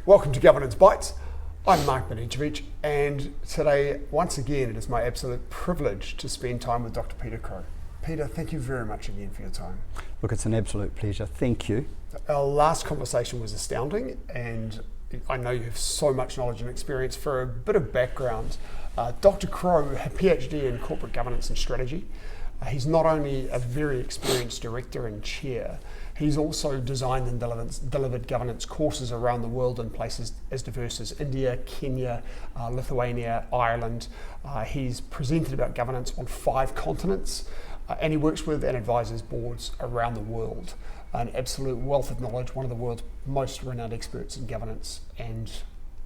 Welcome to Governance Bites. I'm Mark Banicevich, and today, once again, it is my absolute privilege to spend time with Dr. Peter Crowe. Peter, thank you very much again for your time. Look, it's an absolute pleasure. Thank you. Our last conversation was astounding, and I know you have so much knowledge and experience. For a bit of background, Dr. Crowe, a PhD in corporate governance and strategy. He's not only a very experienced director and chair, he's also designed and delivered governance courses around the world in places as diverse as India, Kenya, Lithuania, Ireland. He's presented about governance on 5 continents, and he works with and advises boards around the world. An absolute wealth of knowledge, one of the world's most renowned experts in governance, and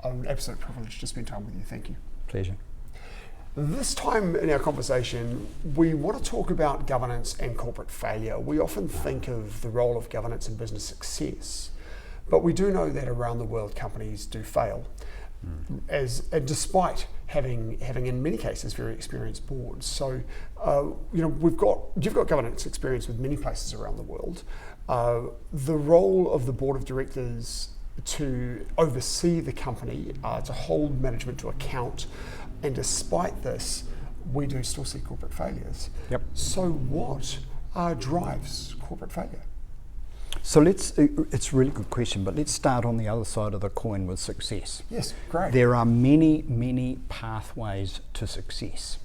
an absolute privilege to spend time with you. Thank you. Pleasure. This time in our conversation, we want to talk about governance and corporate failure. We often think of the role of governance in business success, but we do know that around the world companies do fail, despite having in many cases very experienced boards. So, you've got governance experience with many places around the world. The role of the board of directors to oversee the company, to hold management to account. And despite this, we do still see corporate failures. Yep. So what drives corporate failure? So it's a really good question, but let's start on the other side of the coin with success. Yes, great. There are many pathways to success.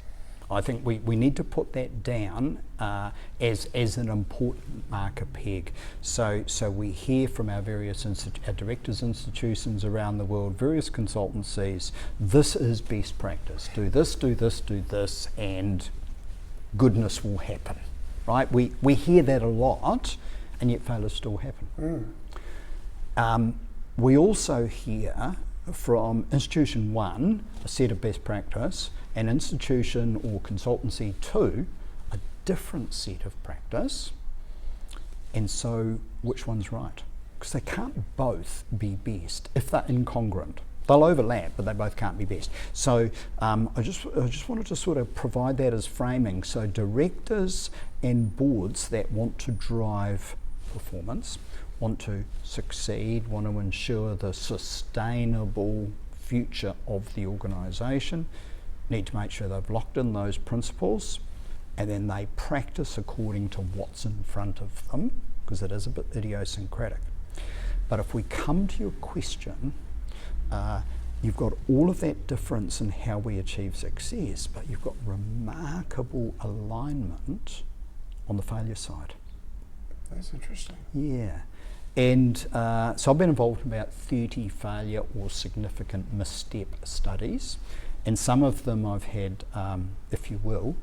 I think we need to put that down as an important marker peg. So we hear from our various our directors' institutions around the world, various consultancies, this is best practice. Do this, and goodness will happen, right? We hear that a lot, and yet failures still happen. We also hear from institution 1, a set of best practice, and institution or consultancy 2, a different set of practice. And so which one's right? Because they can't both be best if they're incongruent. They'll overlap, but they both can't be best. So I just wanted to sort of provide that as framing. So directors and boards that want to drive performance, want to succeed, want to ensure the sustainable future of the organisation, need to make sure they've locked in those principles, and then they practice according to what's in front of them, because it is a bit idiosyncratic. But if we come to your question, you've got all of that difference in how we achieve success, but you've got remarkable alignment on the failure side. That's interesting. Yeah. And so I've been involved in about 30 failure or significant misstep studies, and some of them I've had, if you will,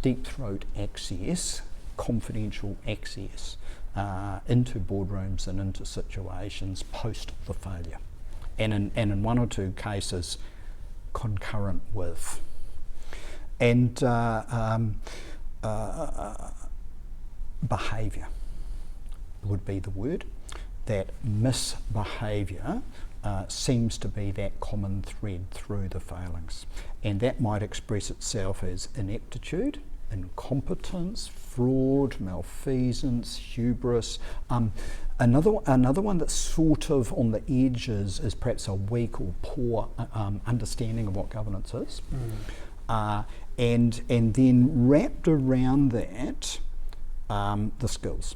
deep throat access, confidential access into boardrooms and into situations post the failure, and in 1 or 2 cases concurrent with. And behaviour would be the word. That misbehaviour seems to be that common thread through the failings, and that might express itself as ineptitude, incompetence, fraud, malfeasance, hubris. Another one that's sort of on the edges is perhaps a weak or poor understanding of what governance is, and then wrapped around that, the skills.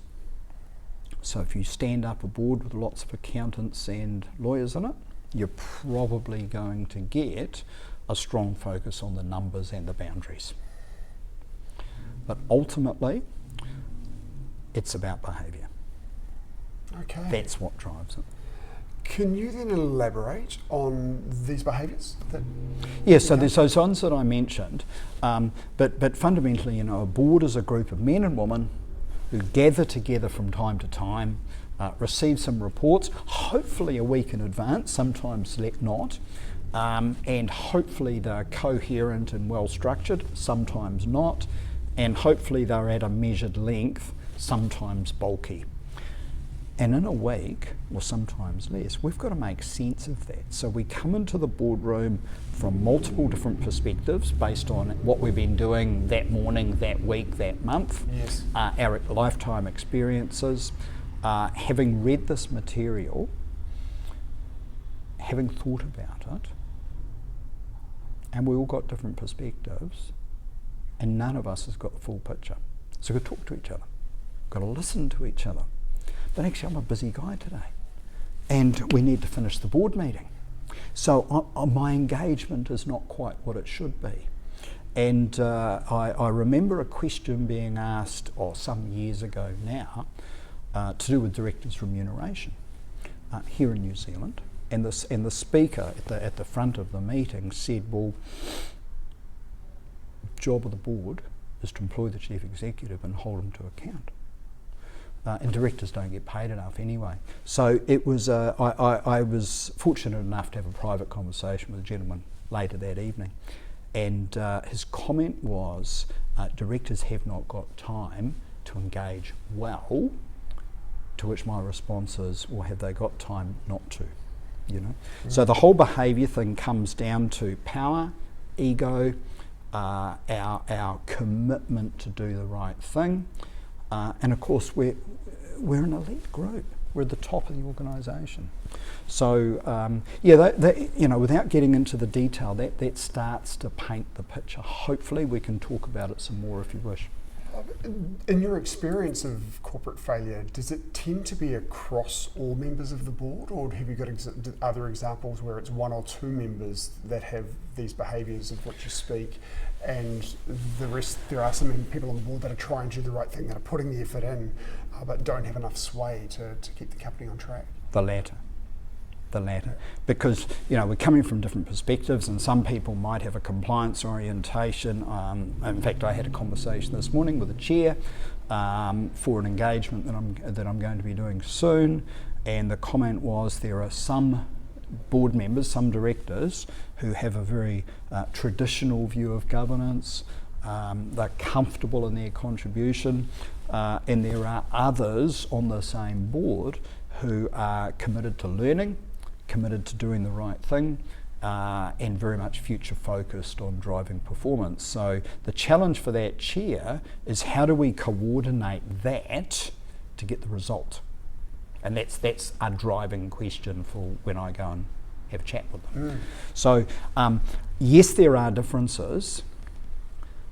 So if you stand up a board with lots of accountants and lawyers in it, you're probably going to get a strong focus on the numbers and the boundaries. But ultimately, it's about behaviour. Okay. That's what drives it. Can you then elaborate on these behaviours? Yes, so there's those ones that I mentioned, but fundamentally, a board is a group of men and women who gather together from time to time, receive some reports, hopefully a week in advance, sometimes not, and hopefully they're coherent and well structured, sometimes not, and hopefully they're at a measured length, sometimes bulky. And in a week, or sometimes less, we've got to make sense of that. So we come into the boardroom from multiple different perspectives based on what we've been doing that morning, that week, that month, yes. Our lifetime experiences. Having read this material, having thought about it, and we all got different perspectives, and none of us has got the full picture. So we've got to talk to each other, got to listen to each other. But actually I'm a busy guy today, and we need to finish the board meeting. So my engagement is not quite what it should be. And I remember a question being asked some years ago now to do with directors' remuneration here in New Zealand. And the speaker at the front of the meeting said, well, the job of the board is to employ the chief executive and hold him to account. And directors don't get paid enough anyway. So it was. I was fortunate enough to have a private conversation with a gentleman later that evening, and his comment was, directors have not got time to engage well. To which my response is, well, have they got time not to? You know. Mm. So the whole behaviour thing comes down to power, ego, our commitment to do the right thing. And of course, we're an elite group. We're at the top of the organisation. So, without getting into the detail, that starts to paint the picture. Hopefully, we can talk about it some more if you wish. In your experience of corporate failure, does it tend to be across all members of the board, or have you got other examples where it's one or two members that have these behaviours of which you speak, and the rest, there are some people on the board that are trying to do the right thing, that are putting the effort in, but don't have enough sway to keep the company on track? The latter. Because we're coming from different perspectives, and some people might have a compliance orientation. In fact, I had a conversation this morning with a chair for an engagement that I'm going to be doing soon, and the comment was there are some board members, some directors who have a very traditional view of governance. They're comfortable in their contribution, and there are others on the same board who are committed to learning, committed to doing the right thing, and very much future focused on driving performance. So the challenge for that chair is, how do we coordinate that to get the result? And that's a driving question for when I go and have a chat with them. Mm. So yes, there are differences,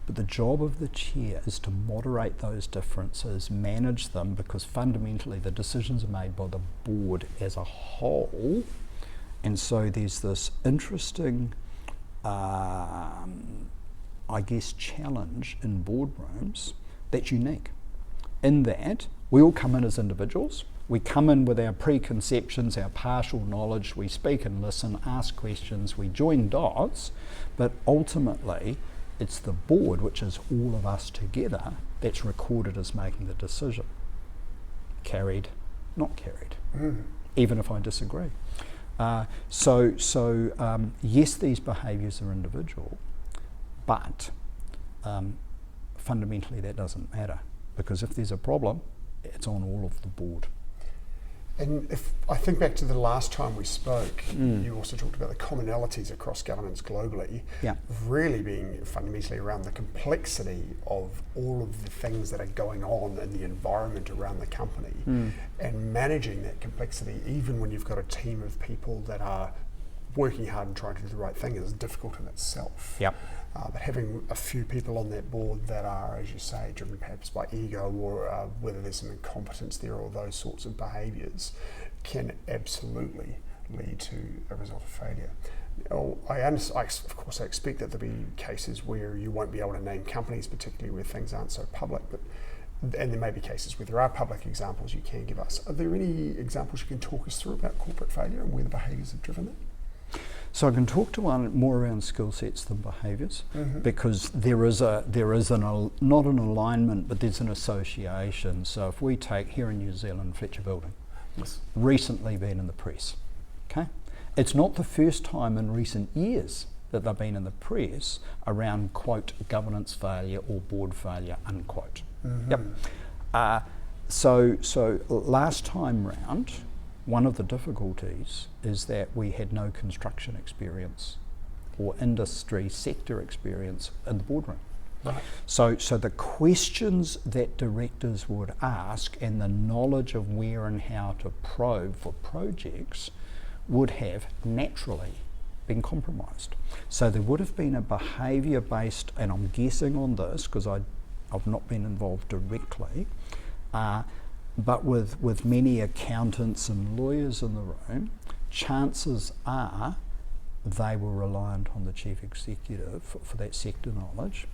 but the job of the chair is to moderate those differences, manage them, because fundamentally the decisions are made by the board as a whole. And so there's this interesting, challenge in boardrooms that's unique, in that we all come in as individuals. We come in with our preconceptions, our partial knowledge, we speak and listen, ask questions, we join dots, but ultimately it's the board, which is all of us together, that's recorded as making the decision. Carried, not carried, even if I disagree. Yes, these behaviours are individual, but fundamentally that doesn't matter, because if there's a problem, it's on all of the board. And if I think back to the last time we spoke, you also talked about the commonalities across governance globally, really being fundamentally around the complexity of all of the things that are going on in the environment around the company, and managing that complexity, even when you've got a team of people that are working hard and trying to do the right thing, is difficult in itself. Yep. But having a few people on that board that are, as you say, driven perhaps by ego, or whether there's some incompetence there, or those sorts of behaviours, can absolutely lead to a result of failure. Now, of course I expect that there'll be cases where you won't be able to name companies, particularly where things aren't so public, and there may be cases where there are public examples you can give us. Are there any examples you can talk us through about corporate failure and where the behaviours have driven it? So I can talk to one more around skill sets than behaviours, because there is not an alignment, but there's an association. So if we take here in New Zealand, Fletcher Building, recently been in the press. Okay, it's not the first time in recent years that they've been in the press around, quote, governance failure or board failure, unquote. So last time round, one of the difficulties is that we had no construction experience or industry sector experience in the boardroom. Right. So the questions that directors would ask, and the knowledge of where and how to probe for projects, would have naturally been compromised. So there would have been a behaviour based, and I'm guessing on this because I've not been involved directly, but with many accountants and lawyers in the room, chances are they were reliant on the chief executive for that sector knowledge,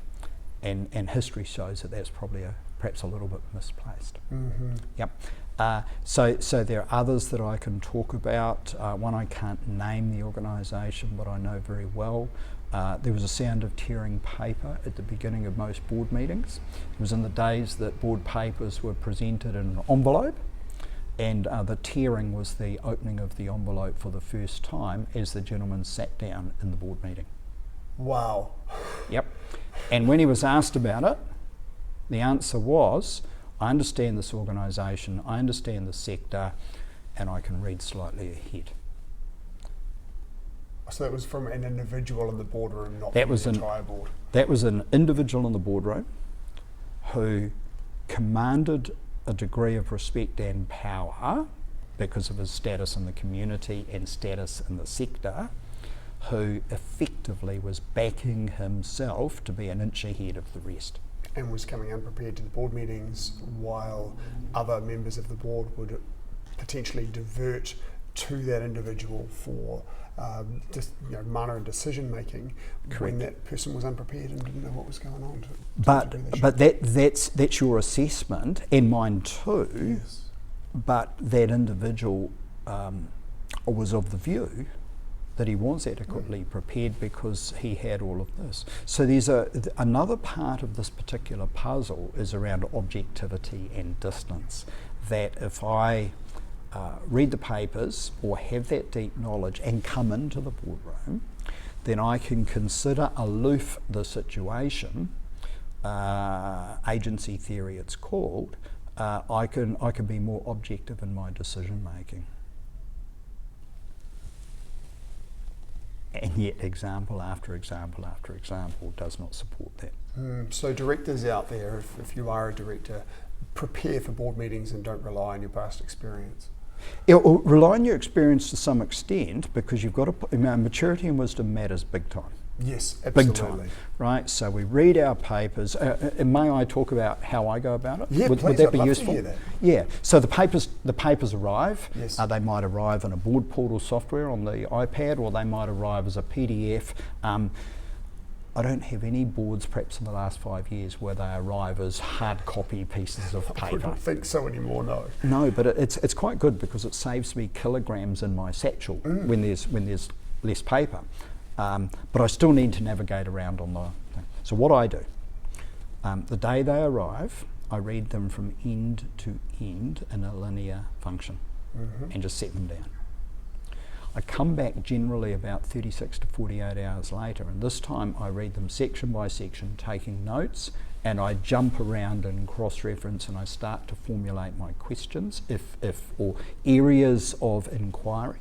and history shows that that's probably perhaps a little bit misplaced. Mm-hmm. Yep. So there are others that I can talk about. One, I can't name the organisation, but I know very well. There was a sound of tearing paper at the beginning of most board meetings. It was in the days that board papers were presented in an envelope, and the tearing was the opening of the envelope for the first time as the gentleman sat down in the board meeting. Wow. Yep. And when he was asked about it, the answer was, I understand this organisation, I understand the sector, and I can read slightly ahead. So that was from an individual in the boardroom, not That from was the entire board? That was an individual in the boardroom who commanded a degree of respect and power because of his status in the community and status in the sector, who effectively was backing himself to be an inch ahead of the rest. And was coming unprepared to the board meetings, while other members of the board would potentially divert to that individual for manner and decision making. Correct. When that person was unprepared and didn't know what was going on. But that's your assessment, and mine too. Yes. But that individual was of the view that he was adequately prepared because he had all of this. So there's another part of this particular puzzle is around objectivity and distance, that if I read the papers or have that deep knowledge and come into the boardroom, then I can consider aloof the situation, agency theory it's called, I can be more objective in my decision making. And yet example after example after example does not support that. So directors out there, if you are a director, prepare for board meetings and don't rely on your past experience. Yeah, well, rely on your experience to some extent, because you've got to maturity and wisdom matters big time. Yes, absolutely. Big time, right? So we read our papers. And may I talk about how I go about it? Yeah, would please, that I'd be love useful? to hear that. Yeah. So the papers arrive. Yes. They might arrive in a board portal software on the iPad, or they might arrive as a PDF. I don't have any boards, perhaps in the last 5 years, where they arrive as hard copy pieces of paper. I don't think so anymore, no. No, but it's quite good because it saves me kilograms in my satchel when there's less paper. But I still need to navigate around on the thing. So what I do, the day they arrive, I read them from end to end in a linear function and just set them down. I come back generally about 36 to 48 hours later, and this time I read them section by section, taking notes, and I jump around and cross-reference, and I start to formulate my questions or areas of inquiry.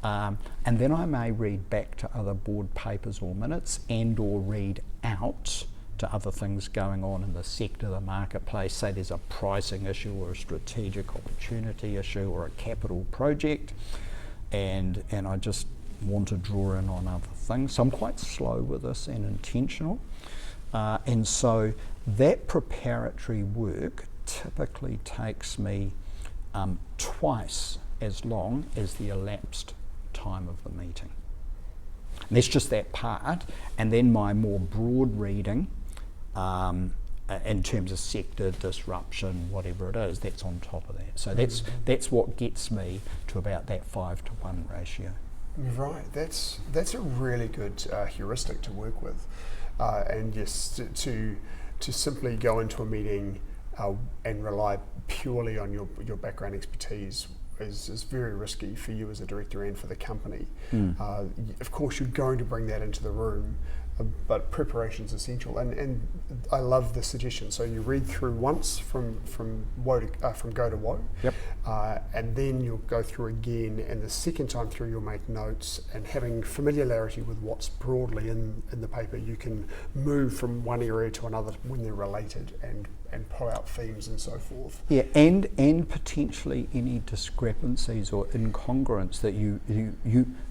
And then I may read back to other board papers or minutes and or read out to other things going on in the sector, the marketplace. Say there's a pricing issue or a strategic opportunity issue or a capital project, and I just want to draw in on other things. So I'm quite slow with this and intentional. And so that preparatory work typically takes me twice as long as the elapsed time of the meeting. And that's just that part, and then my more broad reading in terms of sector, disruption, whatever it is, that's on top of that. So that's what gets me to about that 5-to-1 ratio. Right, that's a really good heuristic to work with, and yes, to simply go into a meeting and rely purely on your background expertise is very risky for you as a director and for the company. Of course, you're going to bring that into the room, but preparation is essential. And I love the suggestion. So you read through once from go to woe, Yep. and then you'll go through again, and the second time through you'll make notes, and having familiarity with what's broadly in the paper, you can move from one area to another when they're related and pull out themes and so forth. Yeah, and potentially any discrepancies or incongruence that you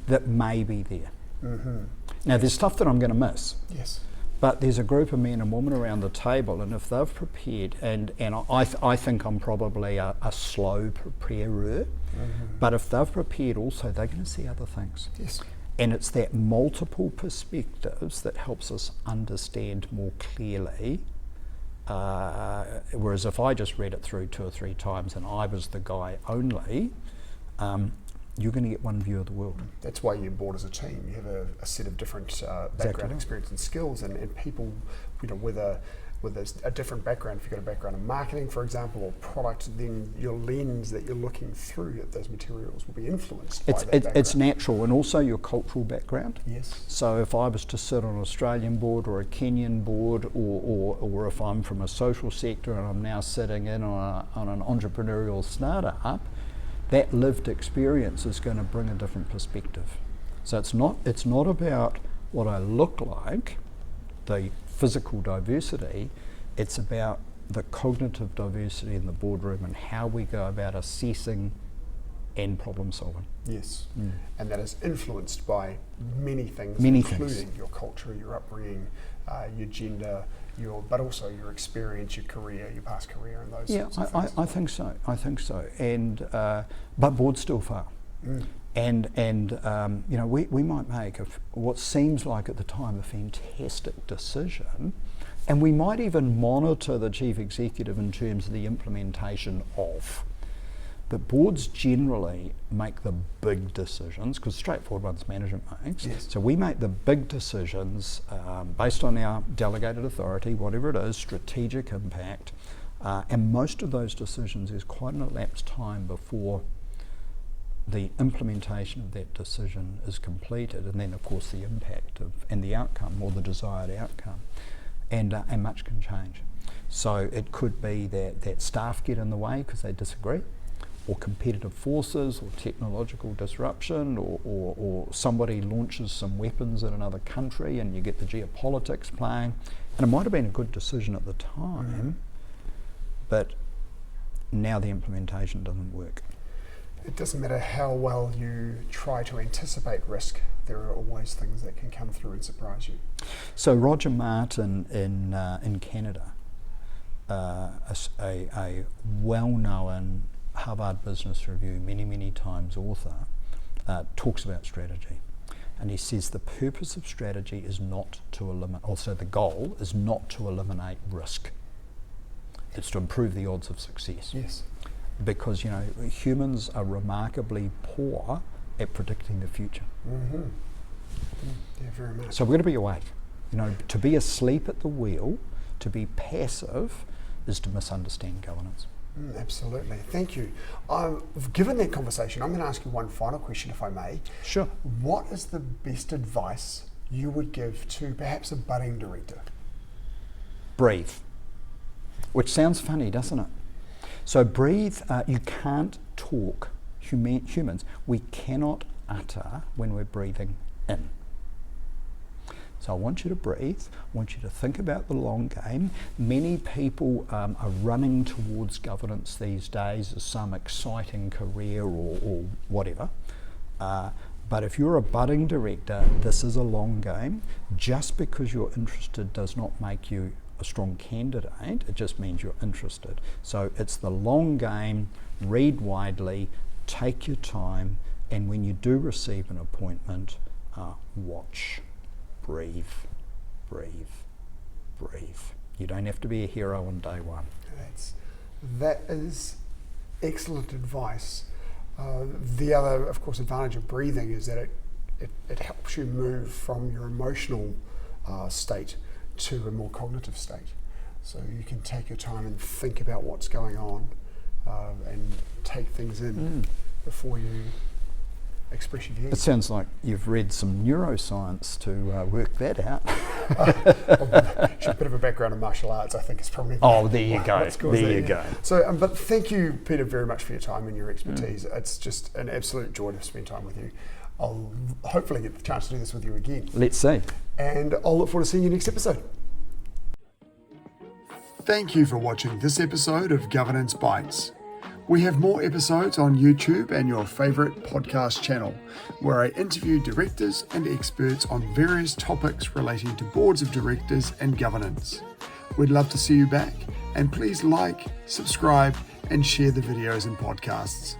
that may be there. Mm-hmm. Now, there's stuff that I'm going to miss. Yes. But there's a group of men and women around the table, and if they've prepared, and I think I'm probably a slow preparer, but if they've prepared also, they're going to see other things. Yes. And it's that multiple perspectives that helps us understand more clearly. Whereas if I just read it through 2 or 3 times and I was the guy only, you're going to get one view of the world. That's why you're board as a team. You have a set of different background, experience and skills, and people, with a different background. If you've got a background in marketing, for example, or product, then your lens that you're looking through at those materials will be influenced by that background. It's natural, and also your cultural background. Yes. So if I was to sit on an Australian board or a Kenyan board, or if I'm from a social sector and I'm now sitting in on an entrepreneurial startup, that lived experience is going to bring a different perspective. So it's not about what I look like, the physical diversity, it's about the cognitive diversity in the boardroom and how we go about assessing and problem solving. Yes, and that is influenced by many things, including your culture, your upbringing, your gender, but also your experience, your career, your past career, and those sorts of things. I think so. And but boards still fail. And we might make what seems like at the time a fantastic decision, and we might even monitor the chief executive in terms of the implementation of. But boards generally make the big decisions, because straightforward ones management makes. Yes. So we make the big decisions based on our delegated authority, whatever it is, strategic impact, and most of those decisions is quite an elapsed time before the implementation of that decision is completed, and then of course the impact and the outcome, or the desired outcome, and much can change. So it could be that staff get in the way because they disagree, or competitive forces, or technological disruption, or somebody launches some weapons in another country and you get the geopolitics playing. And it might have been a good decision at the time, but now the implementation doesn't work. It doesn't matter how well you try to anticipate risk, there are always things that can come through and surprise you. So Roger Martin in Canada, a well-known Harvard Business Review, many times author, talks about strategy. And he says the purpose of strategy is not to eliminate, also the goal is not to eliminate risk. It's to improve the odds of success. Yes. Because, humans are remarkably poor at predicting the future. Yeah, very much. So we've got to be awake. To be asleep at the wheel, to be passive, is to misunderstand governance. Absolutely. Thank you. Given that conversation, I'm going to ask you one final question, if I may. Sure. What is the best advice you would give to perhaps a budding director? Breathe. Which sounds funny, doesn't it? So breathe, you can't talk. Humans, we cannot utter when we're breathing in. So I want you to breathe, I want you to think about the long game. Many people are running towards governance these days as some exciting career or whatever. But if you're a budding director, this is a long game. Just because you're interested does not make you a strong candidate, it just means you're interested. So it's the long game, read widely, take your time, and when you do receive an appointment, watch. Breathe. You don't have to be a hero on day one. That is excellent advice. The other, of course, advantage of breathing is that it helps you move from your emotional state to a more cognitive state. So you can take your time and think about what's going on and take things in before you express your It views. sounds like you've read some neuroscience to work that out. A bit of a background in martial arts, I think, is probably. Oh, there you go. what's caused There that, you yeah. go. So, but thank you, Peter, very much for your time and your expertise. It's just an absolute joy to spend time with you. I'll hopefully get the chance to do this with you again. Let's see. And I'll look forward to seeing you next episode. Thank you for watching this episode of Governance Bites. We have more episodes on YouTube and your favourite podcast channel, where I interview directors and experts on various topics relating to boards of directors and governance. We'd love to see you back, and please like, subscribe, and share the videos and podcasts.